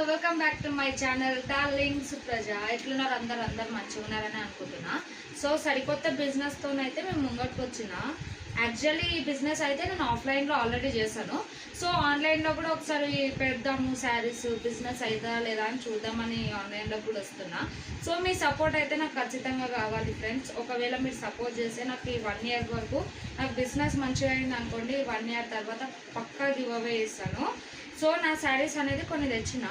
Welcome back to my channel darling Supraja. ఎట్లున్నారు అందరు మంచిగా ఉన్నారని అనుకుంటున్నా. సో సరికొత్త బిజినెస్తోనైతే మేము ముంగట్టుకు వచ్చిన. యాక్చువల్లీ ఈ బిజినెస్ అయితే నేను ఆఫ్లైన్లో ఆల్రెడీ చేశాను. సో ఆన్లైన్లో కూడా ఒకసారి పెడదాము శారీస్ బిజినెస్ అవుతా లేదా అని చూద్దామని ఆన్లైన్లో కూడా వస్తున్నా. సో మీ సపోర్ట్ అయితే నాకు ఖచ్చితంగా కావాలి ఫ్రెండ్స్. ఒకవేళ మీరు సపోర్ట్ చేస్తే నాకు ఈ 1 year వరకు నాకు బిజినెస్ మంచిగా అయింది అనుకోండి, 1 year తర్వాత పక్కా గివ్ అవే చేస్తాను. సో నా శారీస్ అనేది కొన్ని తెచ్చిన,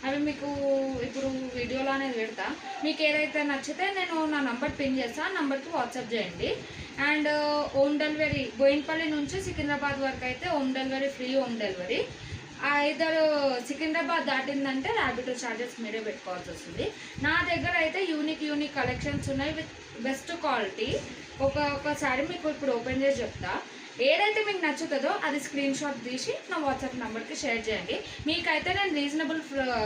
అవి మీకు ఇప్పుడు వీడియోలో అనేది పెడతా. మీకు ఏదైతే నచ్చితే నేను నా నంబర్ పిన్ చేస్తాను, ఆ నంబర్కి వాట్సాప్ చేయండి. అండ్ హోమ్ డెలివరీ బోయిన్పల్లి నుంచి సికింద్రాబాద్ వరకు అయితే home delivery, free home delivery. ఇద్దరు సికింద్రాబాద్ దాటిందంటే ర్యాపిడో ఛార్జెస్ మీరే పెట్టుకోవాల్సి వస్తుంది. నా దగ్గర అయితే యూనిక్ కలెక్షన్స్ ఉన్నాయి విత్ బెస్ట్ క్వాలిటీ. ఒకసారి మీకు ఇప్పుడు ఓపెన్ చేసి చెప్తా. ఏదైతే మీకు నచ్చుతుందో అది స్క్రీన్ షాట్ తీసి నా వాట్సాప్ నెంబర్కి షేర్ చేయండి. మీకైతే నేను రీజనబుల్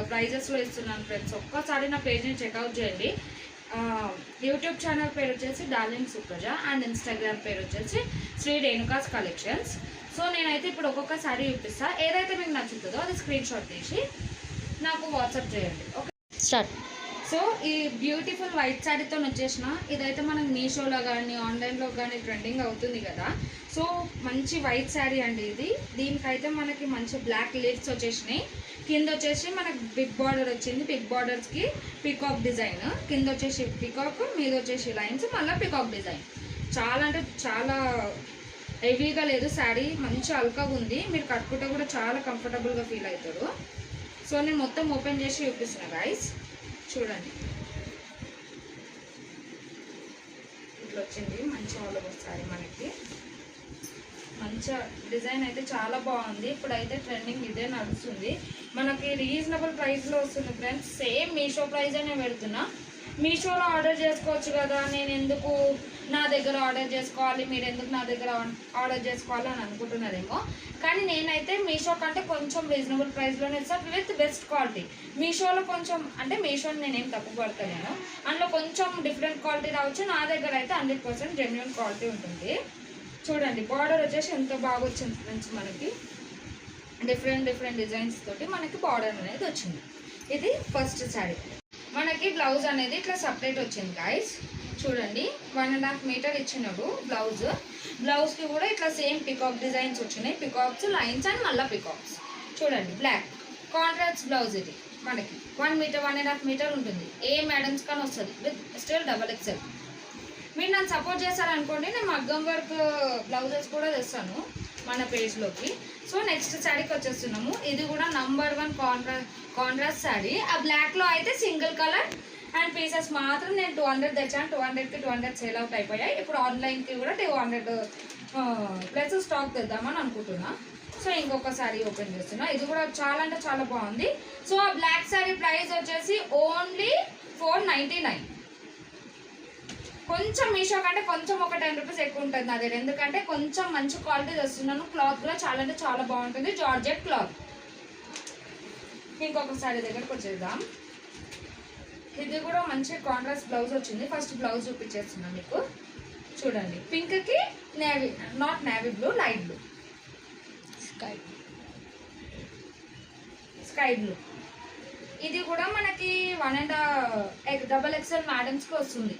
ప్రైజెస్లో ఇస్తున్నాను ఫ్రెండ్స్. ఒక్కసారి నా పేజ్ని చెక్అవుట్ చేయండి. యూట్యూబ్ ఛానల్ పేరు వచ్చేసి డార్లింగ్ సుప్రజ అండ్ ఇన్స్టాగ్రామ్ పేరు వచ్చేసి శ్రీ రేణుకాస్ కలెక్షన్స్. సో నేనైతే ఇప్పుడు ఒక్కొక్క సారీ చూపిస్తాను. ఏదైతే మీకు నచ్చుతుందో అది స్క్రీన్ షాట్ తీసి నాకు వాట్సాప్ చేయండి. Okay, start. సో ఈ బ్యూటిఫుల్ వైట్ శారీతో వచ్చేసిన, ఇదైతే మనకు మీషోలో కానీ ఆన్లైన్లో కానీ ట్రెండింగ్ అవుతుంది కదా. సో మంచి వైట్ శారీ అండి ఇది. దీనికైతే మనకి మంచి బ్లాక్ లీవ్స్ వచ్చేసినాయి. కింద వచ్చేసి మనకి బిగ్ బార్డర్ వచ్చింది. బిగ్ బార్డర్స్కి పికాక్ డిజైన్, కింద వచ్చేసి పికాక్, మీద వచ్చేసి లైన్స్, మళ్ళీ పికాక్ డిజైన్. చాలా అంటే చాలా హెవీగా లేదు శారీ, మంచి అల్కాగా ఉంది. మీరు కట్టుకుంటే కూడా చాలా కంఫర్టబుల్గా ఫీల్ అవుతారు. సో నేను మొత్తం ఓపెన్ చేసి చూపిస్తున్నా గైస్, చూడండి. ఇట్లా వచ్చింది మంచి ఆల్ ఓవర్ శారీ. మనకి మంచి డిజైన్ అయితే చాలా బాగుంది. ఇప్పుడైతే ట్రెండింగ్ ఇదే నడుస్తుంది. మనకి రీజనబుల్ ప్రైస్లో వస్తుంది ఫ్రెండ్స్. సేమ్ మీషో ప్రైస్ అనే పెడుతున్నా. మీషోలో ఆర్డర్ చేసుకోవచ్చు కదా, నేను ఎందుకు నా దగ్గర ఆర్డర్ చేసుకోవాలి, మీరు ఎందుకు నా దగ్గర ఆర్డర్ చేసుకోవాలి అని అనుకుంటున్నారేమో. కానీ నేనైతే మీషో కంటే కొంచెం రీజనబుల్ ప్రైస్లోనే ఇస్తాను విత్ బెస్ట్ క్వాలిటీ. మీషోలో కొంచెం అంటే మీషోని నేనేం తప్పు పడతాను, అందులో కొంచెం డిఫరెంట్ క్వాలిటీ రావచ్చు. నా దగ్గర అయితే 100% జెన్యూన్ క్వాలిటీ ఉంటుంది. చూడండి బార్డర్ వచ్చేసి ఎంత బాగా వచ్చింది ఫ్రెండ్స్. మనకి డిఫరెంట్ డిజైన్స్ తోటి మనకి బార్డర్ అనేది వచ్చింది. ఇది ఫస్ట్ శారీ. మనకి బ్లౌజ్ అనేది ఇట్లా సపరేట్ వచ్చింది గైస్. చూడండి 1.5 మీటర్ ఇచ్చినాడు బ్లౌజ్కి కూడా ఇట్లా సేమ్ పికాక్ డిజైన్స్ వచ్చినాయి. పికాక్స్, లైన్స్ అండ్ మళ్ళీ పికాక్స్. చూడండి బ్లాక్ కాంట్రాస్ట్ బ్లౌజ్. ఇది మనకి 1 మీటర్ 1.5 మీటర్ ఉంటుంది. ఏ మేడమ్స్ కానీ వస్తుంది విత్ స్టిల్ XXL. మీరు నన్ను సపోర్ట్ చేస్తారనుకోండి, నేను మగ్గం వర్క్ బ్లౌజెస్ కూడా తెస్తాను మన పేజ్లోకి. సో నెక్స్ట్ శారీకి వచ్చేస్తున్నాము. ఇది కూడా నంబర్ 1 కాంట్రాస్ట్ శారీ. ఆ బ్లాక్లో అయితే సింగిల్ కలర్ అండ్ పీసెస్ మాత్రం నేను 200 తెచ్చాను. 200కి 200 సేల్ అవుట్ అయిపోయాయి. ఇప్పుడు ఆన్లైన్కి కూడా 200 ప్లస్ స్టాక్ తెద్దామని అనుకుంటున్నా. సో ఇంకొక శారీ ఓపెన్ చేస్తున్నా. ఇది కూడా చాలా అంటే చాలా బాగుంది. సో ఆ బ్లాక్ శారీ ప్రైస్ వచ్చేసి ఓన్లీ 499. కొంచెం మీషో కంటే కొంచెం ఒక 10 రూపీస్ ఎక్కువ ఉంటుంది నా దగ్గర, ఎందుకంటే కొంచెం మంచి క్వాలిటీ తెస్తున్నాను. క్లాత్ కూడా చాలా అంటే చాలా బాగుంటుంది, జార్జెట్ క్లాత్. ఇంకొక శారీ దగ్గరకు వచ్చేద్దాం. ఇది కూడా మంచి కాంట్రాస్ట్ బ్లౌజ్ వచ్చింది. ఫస్ట్ బ్లౌజ్ చూపించేస్తున్నాను మీకు. చూడండి పింక్కి navy, not navy blue, light blue, sky blue. ఇది కూడా మనకి 1.5 XXL మేడమ్స్కి వస్తుంది.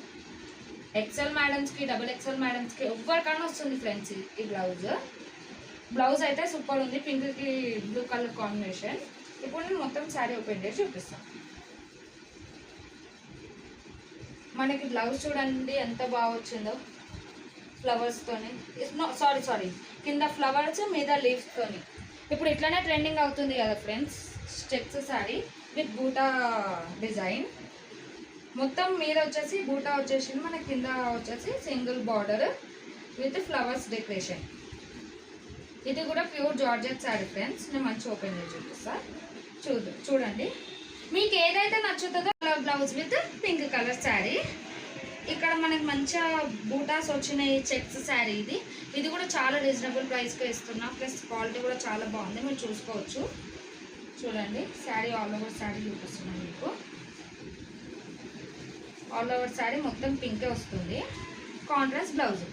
XL మేడమ్స్కి, XXL మేడమ్స్కి ఎవరికైనా వస్తుంది ఫ్రెండ్స్ ఈ బ్లౌజ్ అయితే సూపర్ ఉంది. పింక్కి బ్లూ కలర్ కాంబినేషన్. ఇప్పుడు నేను మొత్తం శారీ ఓపెన్ చేసి చూపిస్తాను. మనకి బ్లౌజ్ చూడండి ఎంత బాగా వచ్చిందో, ఫ్లవర్స్తోని. సారీ కింద ఫ్లవర్స్ మీద లీవ్స్తోని. ఇప్పుడు ఇట్లానే ట్రెండింగ్ అవుతుంది కదా ఫ్రెండ్స్, స్టెప్స్ శారీ విత్ బూటా డిజైన్. మొత్తం మీద వచ్చేసి బూటా వచ్చేసి మన కింద వచ్చేసి single border with flowers decoration. ఇది కూడా ప్యూర్ జార్జెట్ శారీ ఫ్రెండ్స్. నేను మంచి ఓపెన్ చేసి చూపిస్తా. చూడండి మీకు ఏదైతే నచ్చుతుందో blouse with pink colour sari. ఇక్కడ మనకి మంచిగా బూటాస్ వచ్చినాయి, చెక్స్ శారీ. ఇది కూడా చాలా రీజనబుల్ ప్రైస్కి ఇస్తున్నా. ప్లస్ క్వాలిటీ కూడా చాలా బాగుంది, మీరు చూసుకోవచ్చు. చూడండి శారీ ఆల్ ఓవర్ శారీ చూపిస్తున్నాను మీకు. ఆల్ ఓవర్ శారీ మొత్తం పింకే వస్తుంది. Contrast blouse.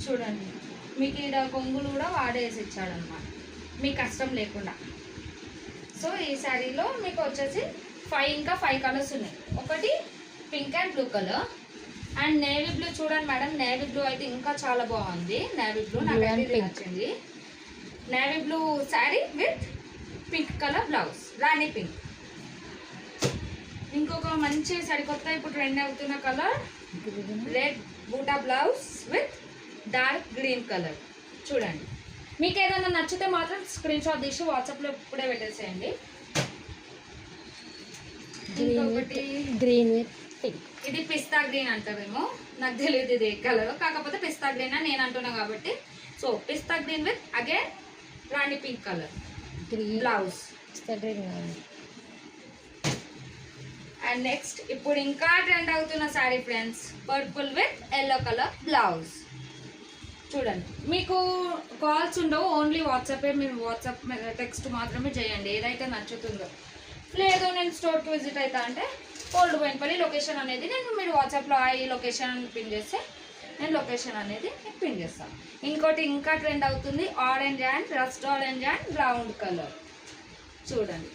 చూడండి మీకు ఇక్కడ కొంగులు కూడా వాడేసి ఇచ్చాడనమాట, మీ కష్టం లేకుండా. సో ఈ శారీలో మీకు వచ్చేసి ఇంకా 5 కలర్స్ ఉన్నాయి. ఒకటి pink and blue colour and navy blue. చూడండి మేడం, నేవీ బ్లూ అయితే ఇంకా చాలా బాగుంది. నేవీ బ్లూ నాకు నచ్చింది. Navy blue sari with pink colour blouse, Rani pink. ఇంకొక మంచి సరికొత్త ఇప్పుడు ట్రెండ్ అవుతున్న కలర్ రెడ్ బూటా blouse with dark green colour. చూడండి, మీకు ఏదైనా నచ్చితే మాత్రం స్క్రీన్ షాట్ తీసి వాట్సాప్లో ఇప్పుడే పెట్టేసేయండి. ఇంకొకటి గ్రీన్ విత్ పింక్. ఇది పిస్తా గ్రీన్ అంటారేమో, నాకు తెలియదు ఇది కలర్, కాకపోతే పిస్తా గ్రీన్ అని నేను అంటున్నా కాబట్టి. So pista green with again Rani pink colour blouse. And next ఇప్పుడు ఇంకా ట్రెండ్ అవుతున్న sari friends, purple with yellow colour blouse. చూడండి, మీకు కాల్స్ ఉండవు, ఓన్లీ వాట్సాపే. మీరు వాట్సాప్ టెక్స్ట్ మాత్రమే చేయండి ఏదైతే నచ్చుతుందో. లేదు నేను స్టోర్కి విజిట్ అవుతా అంటే ఓల్డ్ బోయినపల్లి లొకేషన్ అనేది మీరు వాట్సాప్లో ఈ లొకేషన్ పిన్ చేస్తే నేను లొకేషన్ అనేది పిన్ చేస్తాను. ఇంకోటి ఇంకా ట్రెండ్ అవుతుంది orange and rust orange and brown colour. చూడండి,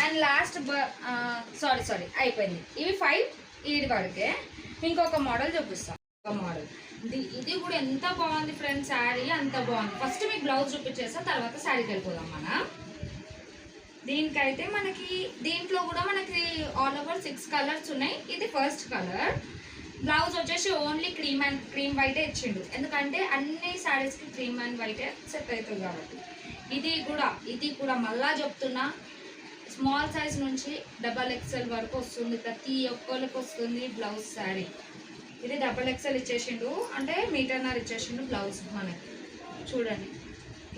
అండ్ లాస్ట్ సారీ అయిపోయింది. ఇవి 5 ఈడి వరకే. ఇంకొక మోడల్ చూపిస్తాం. ఒక మోడల్ ఇది కూడా ఎంత బాగుంది ఫ్రెండ్స్, శారీ అంత బాగుంది. ఫస్ట్ మీకు బ్లౌజ్ చూపించేస్తా, తర్వాత శారీకి వెళ్ళిపోదాం మనం. దీనికైతే మనకి దీంట్లో కూడా మనకి ఆల్ ఓవర్ 6 కలర్స్ ఉన్నాయి. ఇది ఫస్ట్ కలర్. బ్లౌజ్ వచ్చేసి ఓన్లీ క్రీమ్ వైటే ఇచ్చిండు, ఎందుకంటే అన్ని శారీస్కి క్రీమ్ అండ్ వైటే సెట్ అవుతుంది కాబట్టి. ఇది కూడా మళ్ళా చెప్తున్నా, స్మాల్ సైజ్ నుంచి XXL వరకు వస్తుంది, ప్రతి ఒక్కరికి వస్తుంది బ్లౌజ్ శారీ. ఇది XXL ఇచ్చేసిండు, అంటే మీటర్నర్ ఇచ్చేసిండు బ్లౌజ్ మనకి. చూడండి,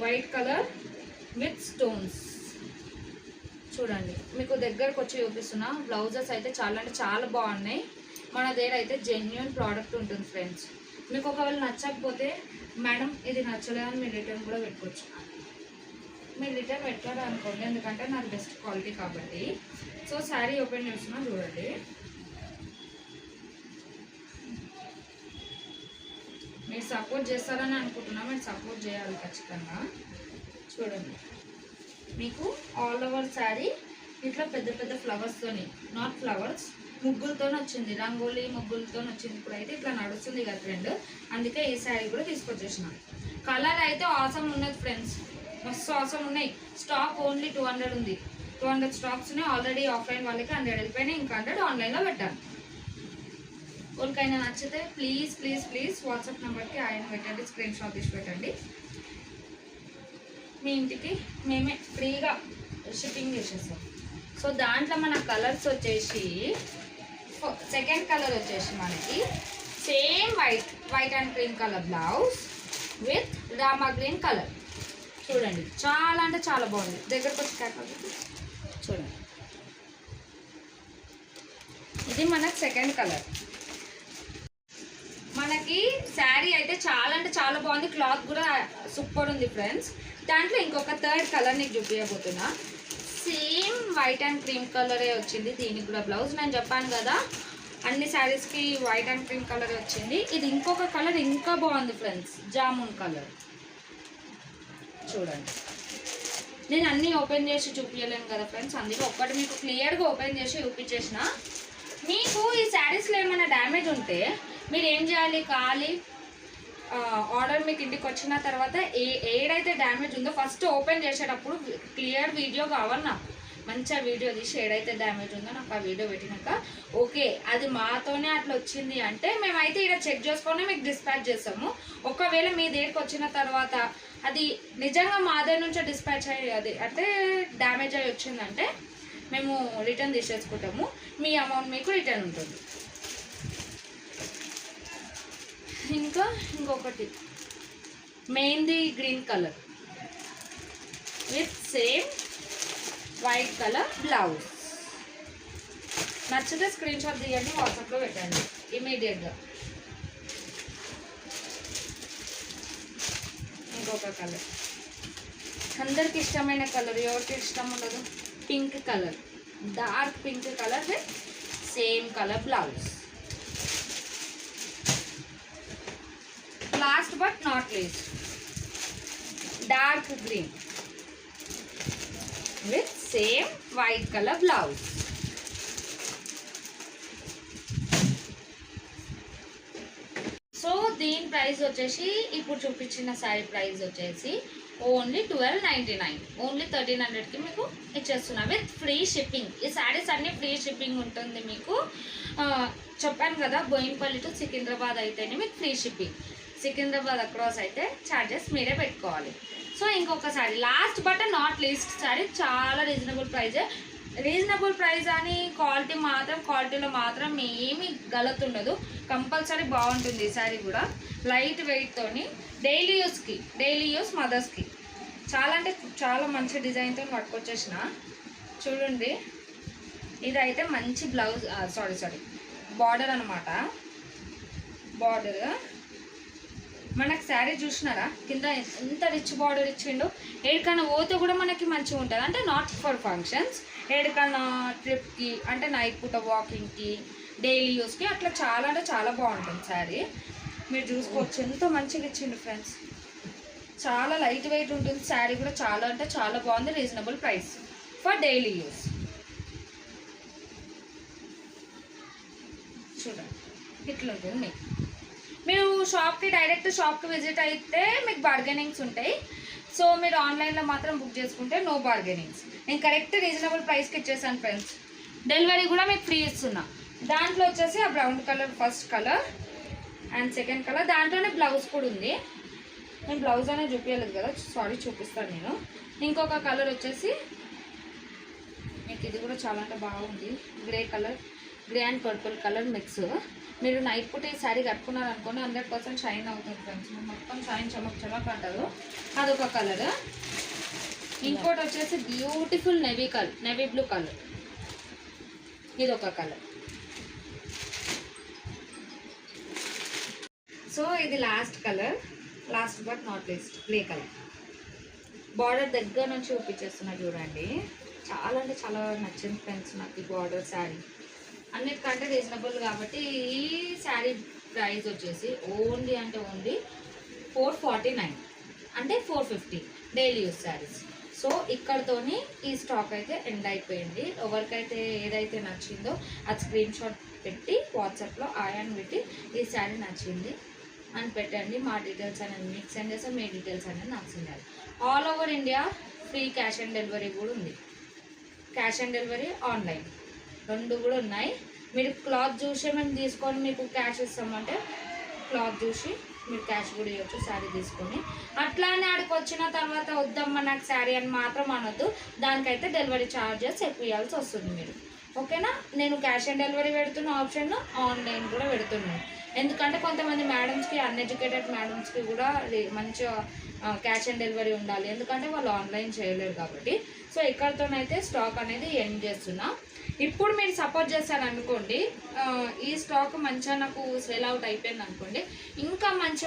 వైట్ కలర్ విత్ స్టోన్స్. చూడండి, మీకు దగ్గరకు వచ్చి చూపిస్తున్నా. బ్లౌజెస్ అయితే చాలా అంటే చాలా బాగున్నాయి. మన దగ్గర అయితే జెన్యున్ ప్రోడక్ట్ ఉంటుంది ఫ్రెండ్స్. మీకు ఒకవేళ నచ్చకపోతే మేడం ఇది నచ్చలేదని మీరు రిటర్న్ కూడా పెట్టుకోవచ్చు. మీరు రిటర్న్ పెట్టారు అనుకోండి, ఎందుకంటే నాకు బెస్ట్ క్వాలిటీ కాబట్టి. సో శారీ ఓపెన్ చేస్తున్నా, చూడండి. మీరు సపోర్ట్ చేస్తారని అనుకుంటున్నా, మీరు సపోర్ట్ చేయాలి ఖచ్చితంగా. చూడండి, మీకు ఆల్ ఓవర్ శారీ ఇట్లా పెద్ద పెద్ద ఫ్లవర్స్తోని, నాట్ ఫ్లవర్స్, ముగ్గులతో వచ్చింది, రంగోలీ ముగ్గులతో వచ్చింది. ఇప్పుడైతే ఇట్లా నడుస్తుంది కదా ట్రెండ్, అందుకే ఈ శారీ కూడా తీసుకొచ్చేసిన. కలర్ అయితే ఆసమ్ ఉన్నది ఫ్రెండ్స్, మస్తు ఆసమ్ ఉన్నాయి. స్టాక్ ఓన్లీ 200 ఉంది. 200 స్టాక్స్ ఉన్నాయి. ఆల్రెడీ ఆఫ్లైన్ వాళ్ళకి 100 వెళ్ళిపోయినాయి, ఇంకా 100 ఆన్లైన్లో పెట్టాను. ఎవరికైనా నచ్చితే ప్లీజ్ వాట్సాప్ నెంబర్కి ఆయన పెట్టండి, స్క్రీన్ షాట్ తీసి పెట్టండి. మీ ఇంటికి మేమే ఫ్రీగా షిప్పింగ్ చేసేస్తాం. సో దాంట్లో మన కలర్స్ వచ్చేసి సెకండ్ కలర్ వచ్చేసి మనకి same white and cream colour blouse with Rama green colour. చూడండి, చాలా అంటే చాలా బాగుంది. దగ్గరకు వచ్చి చూడండి, ఇది మనకి సెకండ్ కలర్. మనకి శారీ అయితే చాలా అంటే చాలా బాగుంది, క్లాత్ కూడా సూపర్ ఉంది ఫ్రెండ్స్. దాంట్లో ఇంకొక థర్డ్ కలర్ నీకు చూపించబోతున్నా. సేమ్ వైట్ అండ్ క్రీమ్ కలరే వచ్చింది, దీనికి కూడా బ్లౌజ్. నేను చెప్పాను కదా అన్ని శారీస్కి వైట్ అండ్ క్రీమ్ కలర్ వచ్చింది. ఇది ఇంకొక కలర్ ఇంకా బాగుంది ఫ్రెండ్స్, జామున్ కలర్. చూడండి, నేను అన్నీ ఓపెన్ చేసి చూపించలేను కదా ఫ్రెండ్స్, అందుకే ఒక్కటి మీకు క్లియర్గా ఓపెన్ చేసి చూపించేసిన. మీకు ఈ శారీస్లో ఏమైనా డ్యామేజ్ ఉంటే మీరు ఏం చేయాలి, ఆర్డర్ మీకు ఇంటికి వచ్చిన తర్వాత ఏడైతే డ్యామేజ్ ఉందో ఫస్ట్ ఓపెన్ చేసేటప్పుడు క్లియర్ వీడియో కావాలి నాకు. మంచిగా వీడియో తీసి ఏడైతే డ్యామేజ్ ఉందో నాకు ఆ వీడియో పెట్టినాక ఓకే అది మాతోనే అట్లా వచ్చింది అంటే మేమైతే ఇక్కడ చెక్ చేసుకొని మీకు డిస్పాచ్ చేస్తాము. ఒకవేళ మీ దగ్గరికి వచ్చిన తర్వాత అది నిజంగా మా దగ్గర నుంచే డిస్పాచ్ అయ్యి అంటే డ్యామేజ్ అయ్యి వచ్చిందంటే మేము రిటర్న్ తీసేసుకుంటాము, మీ అమౌంట్ మీకు రిటర్న్ ఉంటుంది. ఇంకొకటి mehndi green colour with same white colour blouse. నచ్చితే స్క్రీన్ షాట్ తీయండి, వాట్సాప్లో పెట్టండి ఇమీడియట్గా. ఇంకొక కలర్ అందరికి ఇష్టమైన కలర్, ఎవరికి ఇష్టం ఉండదు, pink colour, dark pink colour with same colour blouse. Last but not least dark green. Same white colour blouse. So దీని ప్రైస్ వచ్చేసి ఇప్పుడు చూపించిన శారీ ప్రైస్ వచ్చేసి ఓన్లీ 1299, ఓన్లీ 1300కి మీకు ఇచ్చేస్తున్నా విత్ ఫ్రీ షిప్పింగ్. ఈ శారీస్ అన్నీ ఫ్రీ షిప్పింగ్ ఉంటుంది మీకు. చెప్పాను కదా, బోయిన్పల్లి టు సికింద్రాబాద్ అయితేనే మీకు ఫ్రీ షిప్పింగ్. సికింద్రాబాద్ అక్రాస్ అయితే ఛార్జెస్ మీరే పెట్టుకోవాలి. సో ఇంకొక sari, last but not least sari, చాలా రీజనబుల్ ప్రైజే. రీజనబుల్ ప్రైస్ అని క్వాలిటీలో మాత్రం ఏమీ గలత్ ఉండదు, కంపల్సరీ బాగుంటుంది. ఈ శారీ కూడా లైట్ వెయిట్తోని డైలీ యూస్ మదర్స్కి చాలా అంటే చాలా మంచి డిజైన్తో పట్టుకొచ్చేసిన. చూడండి, ఇదైతే మంచి బ్లౌజ్, సారీ బార్డర్ అనమాట. బార్డర్ మనకు శారీ చూసినారా, కింద ఎంత రిచ్ బార్డర్ ఇచ్చిండు. ఏడికన్నా పోతే కూడా మనకి మంచిగా ఉంటుంది, అంటే నాట్ ఫర్ ఫంక్షన్స్, ఏడికన్నా ట్రిప్కి, అంటే నైట్ పూట వాకింగ్కి, డైలీ యూస్కి అట్లా చాలా అంటే చాలా బాగుంటుంది శారీ. మీరు చూసుకోవచ్చు ఎంతో మంచిగా ఇచ్చిండు ఫ్రెండ్స్. చాలా లైట్ వెయిట్ ఉంటుంది శారీ కూడా, చాలా అంటే చాలా బాగుంది. Reasonable price for daily use. చూడండి ఇట్లా ఉంటుంది మీకు. మీరు డైరెక్ట్ షాప్కి విజిట్ అయితే మీకు బార్గెనింగ్స్ ఉంటాయి. సో మీరు ఆన్లైన్లో మాత్రం బుక్ చేసుకుంటే నో బార్గెనింగ్స్. నేను కరెక్ట్ రీజనబుల్ ప్రైస్కి ఇచ్చేసాను ఫ్రెండ్స్. డెలివరీ కూడా మీకు ఫ్రీ ఇస్తున్నా. దాంట్లో వచ్చేసి ఆ brown colour first colour and second colour, దాంట్లోనే బ్లౌజ్ కూడా ఉంది. నేను బ్లౌజ్ అనేది చూపించలేదు కదా, సారీ చూపిస్తాను నేను. ఇంకొక కలర్ వచ్చేసి మీకు ఇది కూడా చాలా అంటే బాగుంది, grey and purple colour mix. మీరు నైట్ పూట ఈ శారీ కట్టుకున్నారనుకోండి 100% షైన్ అవుతుంది ఫ్రెండ్స్, మొత్తం షైన్ చమక్ అంటారు. అదొక కలర్. ఇంకోటి వచ్చేసి బ్యూటిఫుల్ నేవీ బ్లూ కలర్, ఇదొక కలర్. సో ఇది last colour, last but not least grey colour. Border దగ్గర నుంచి చూపించేస్తున్నా చూడండి, చాలా అంటే చాలా నచ్చింది ఫ్రెండ్స్ నాకు ఈ బార్డర్ శారీ. అన్నిటికంటే రీజనబుల్ కాబట్టి ఈ శారీ ప్రైస్ వచ్చేసి ఓన్లీ 449, అంటే 450 డైలీ యూస్ శారీస్. సో ఇక్కడతోని ఈ స్టాక్ అయితే ఎండ్ అయిపోయింది. ఎవరికైతే ఏదైతే నచ్చిందో అది స్క్రీన్ షాట్ పెట్టి వాట్సాప్లో అని పెట్టి ఈ శారీ నచ్చింది అని పెట్టండి. మా డీటెయిల్స్ అనేది మీకు సెండ్ చేస్తాం, మీ డీటెయిల్స్ అనేది నాకు సెండ్ చేయాలి. All over India free cash on delivery కూడా ఉంది. క్యాష్ ఆన్ డెలివరీ, ఆన్లైన్ రెండు కూడా ఉన్నాయి. మీరు క్లాత్ చూసి మేము తీసుకొని మీకు క్యాష్ ఇస్తామంటే క్లాత్ చూసి మీరు క్యాష్ కూడా ఇవ్వచ్చు శారీ తీసుకొని. అట్లానే ఆడికి వచ్చిన తర్వాత వద్దమ్మా నాకు శారీ అని మాత్రం అనొద్దు, దానికైతే డెలివరీ ఛార్జెస్ ఎక్కువ ఇవ్వాల్సి వస్తుంది మీరు. ఓకేనా? నేను క్యాష్ ఆన్ డెలివరీ పెడుతున్న ఆప్షన్, ఆన్లైన్ కూడా పెడుతున్నాను. ఎందుకంటే కొంతమంది మేడమ్స్కి, అన్ఎడ్యుకేటెడ్ మేడమ్స్కి కూడా మంచిగా క్యాష్ ఆన్ డెలివరీ ఉండాలి, ఎందుకంటే వాళ్ళు ఆన్లైన్ చేయలేరు కాబట్టి. సో ఇక్కడితోనైతే స్టాక్ అనేది ఎండ్ చేస్తున్నా. ఇప్పుడు మీరు సపోర్ట్ చేస్తారనుకోండి, ఈ స్టాక్ మంచిగా నాకు సేల్ అవుట్ అయిపోయింది అనుకోండి, ఇంకా మంచి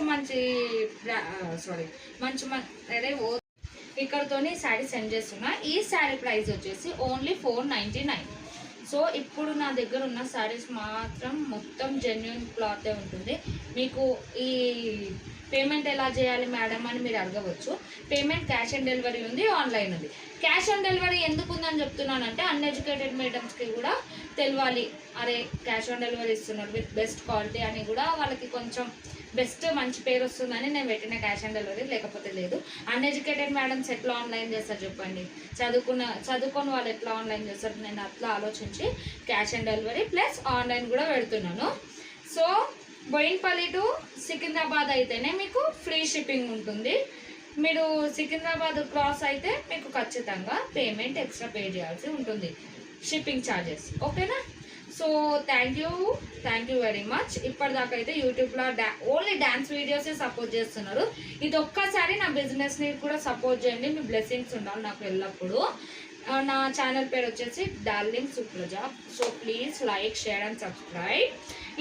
ఇక్కడతోని శారీ సెండ్ చేస్తున్నా. ఈ శారీ ప్రైస్ వచ్చేసి ఓన్లీ 499. సో ఇప్పుడు నా దగ్గర ఉన్న శారీస్ మాత్రం మొత్తం జెన్యున్ క్లాతే ఉంటుంది. మీకు ఈ పేమెంట్ ఎలా చేయాలి మేడం అని మీరు అడగవచ్చు. పేమెంట్ క్యాష్ ఆన్ డెలివరీ ఉంది, ఆన్లైన్ ఉంది. క్యాష్ ఆన్ డెలివరీ ఎందుకు ఉందని చెప్తున్నానంటే అన్ఎడ్యుకేటెడ్ మేడమ్స్కి కూడా తెలియాలి, అరే క్యాష్ ఆన్ డెలివరీ ఇస్తున్నారు విత్ బెస్ట్ క్వాలిటీ అని కూడా వాళ్ళకి కొంచెం మంచి పేరు వస్తుందని నేను పెట్టిన క్యాష్ ఆన్ డెలివరీ, లేకపోతే లేదు. అన్ఎడ్యుకేటెడ్ మేడమ్స్ ఎట్లా ఆన్లైన్ చేస్తారు చెప్పండి, చదువుకొని వాళ్ళు ఎట్లా ఆన్లైన్ చేస్తారు. నేను అట్లా ఆలోచించి cash on delivery plus online కూడా పెడుతున్నాను. సో బోయిన్పల్లి టు సికింద్రాబాద్ అయితేనే మీకు ఫ్రీ షిప్పింగ్ ఉంటుంది. మీరు సికింద్రాబాద్ క్రాస్ అయితే మీకు ఖచ్చితంగా పేమెంట్ ఎక్స్ట్రా పే చేయాల్సి ఉంటుంది, షిప్పింగ్ ఛార్జెస్. ఓకేనా? So thank you very much. ఇప్పటిదాకా అయితే యూట్యూబ్లో ఓన్లీ డ్యాన్స్ వీడియోసే సపోర్ట్ చేస్తున్నారు. ఇది ఒక్కసారి నా బిజినెస్ని కూడా సపోర్ట్ చేయండి, మీ బ్లెస్సింగ్స్ ఉండాలి నాకు ఎల్లప్పుడూ. నా ఛానల్ పేరు వచ్చేసి darling Supraja. So please like, share and subscribe.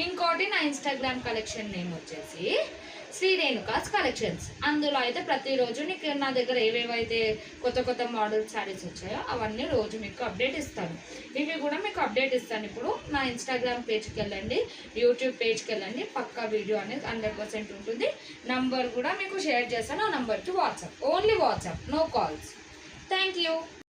ఇంకోటి నా ఇన్స్టాగ్రామ్ కలెక్షన్ నేమ్ వచ్చేసి శ్రీ రేణుకాస్ కలెక్షన్స్. అందులో అయితే ప్రతిరోజు నీకు నా దగ్గర ఏవేవైతే కొత్త మోడల్ శారీస్ వచ్చాయో అవన్నీ రోజు మీకు అప్డేట్ ఇస్తాను. ఇవి కూడా మీకు అప్డేట్ ఇస్తాను. ఇప్పుడు నా ఇన్స్టాగ్రామ్ పేజ్కి వెళ్ళండి, యూట్యూబ్ పేజ్కి వెళ్ళండి, పక్కా వీడియో అనేది 100% ఉంటుంది. నంబర్ కూడా మీకు షేర్ చేస్తాను. ఆ నంబర్కి WhatsApp, only WhatsApp, no calls. Thank you.